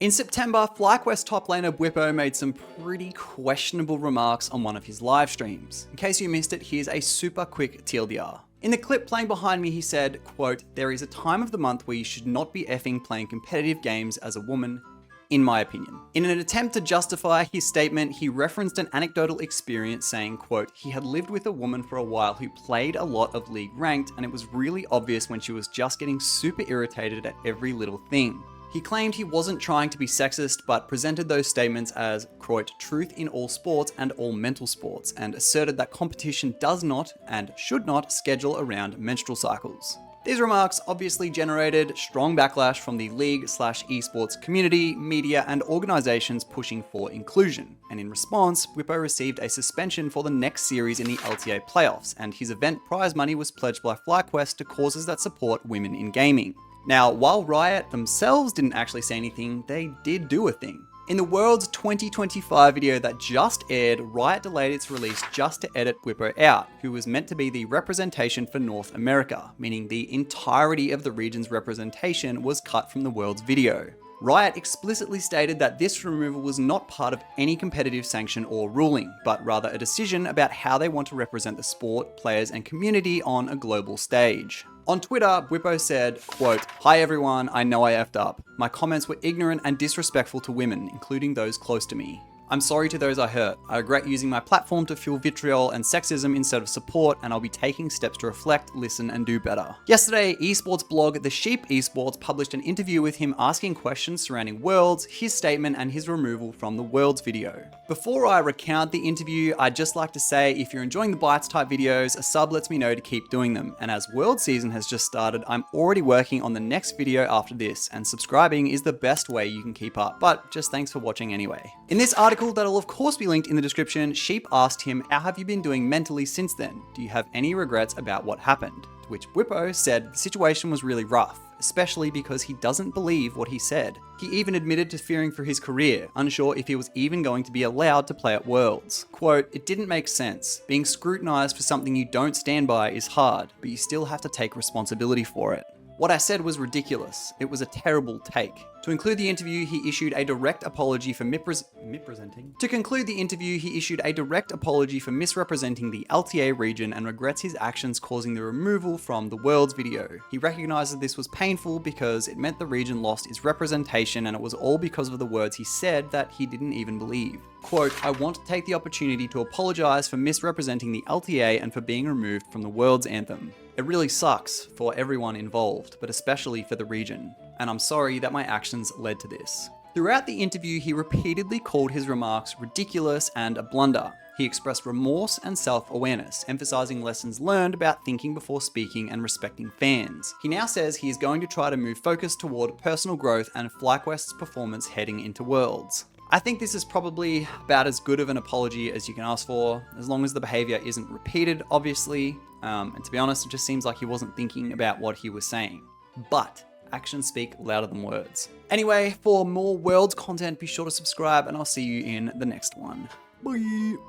In September, FlyQuest top laner Bwipo made some pretty questionable remarks on one of his live streams. In case you missed it, here's a super quick TLDR. In the clip playing behind me, he said, quote, "There is a time of the month where you should not be effing playing competitive games as a woman, in my opinion." In an attempt to justify his statement, he referenced an anecdotal experience saying, quote, he had lived with a woman for a while who played a lot of League Ranked, and it was really obvious when she was just getting super irritated at every little thing. He claimed he wasn't trying to be sexist, but presented those statements as, quote, truth in all sports and all mental sports, and asserted that competition does not and should not schedule around menstrual cycles. These remarks obviously generated strong backlash from the league/esports community, media, and organizations pushing for inclusion. And in response, Bwipo received a suspension for the next series in the LTA playoffs, and his event prize money was pledged by FlyQuest to causes that support women in gaming. Now, while Riot themselves didn't actually say anything, they did do a thing. In the World's 2025 video that just aired, Riot delayed its release just to edit Bwipo out, who was meant to be the representation for North America, meaning the entirety of the region's representation was cut from the World's video. Riot explicitly stated that this removal was not part of any competitive sanction or ruling, but rather a decision about how they want to represent the sport, players, and community on a global stage. On Twitter, Bwipo said, quote, "Hi everyone, I know I effed up. My comments were ignorant and disrespectful to women, including those close to me. I'm sorry to those I hurt. I regret using my platform to fuel vitriol and sexism instead of support, and I'll be taking steps to reflect, listen, and do better." Yesterday, esports blog The Sheep Esports published an interview with him asking questions surrounding Worlds, his statement, and his removal from the Worlds video. Before I recount the interview, I'd just like to say if you're enjoying the Bites type videos, a sub lets me know to keep doing them, and as World season has just started, I'm already working on the next video after this, and subscribing is the best way you can keep up, but just thanks for watching anyway. In this article that'll of course be linked in the description, Sheep asked him, how have you been doing mentally since then? Do you have any regrets about what happened? To which Bwipo said the situation was really rough, especially because he doesn't believe what he said. He even admitted to fearing for his career, unsure if he was even going to be allowed to play at Worlds. Quote, "It didn't make sense. Being scrutinized for something you don't stand by is hard, but you still have to take responsibility for it. What I said was ridiculous. It was a terrible take." To conclude the interview, he issued a direct apology for misrepresenting the LTA region and regrets his actions causing the removal from the Worlds video. He recognizes this was painful because it meant the region lost its representation, and it was all because of the words he said that he didn't even believe. Quote, "I want to take the opportunity to apologize for misrepresenting the LTA and for being removed from the Worlds anthem. It really sucks for everyone involved, but especially for the region. And I'm sorry that my actions led to this." Throughout the interview, he repeatedly called his remarks ridiculous and a blunder. He expressed remorse and self-awareness, emphasizing lessons learned about thinking before speaking and respecting fans. He now says he is going to try to move focus toward personal growth and FlyQuest's performance heading into Worlds. I think this is probably about as good of an apology as you can ask for, as long as the behavior isn't repeated, obviously. And to be honest, it just seems like he wasn't thinking about what he was saying. But actions speak louder than words. Anyway, for more Worlds content, be sure to subscribe, and I'll see you in the next one. Bye.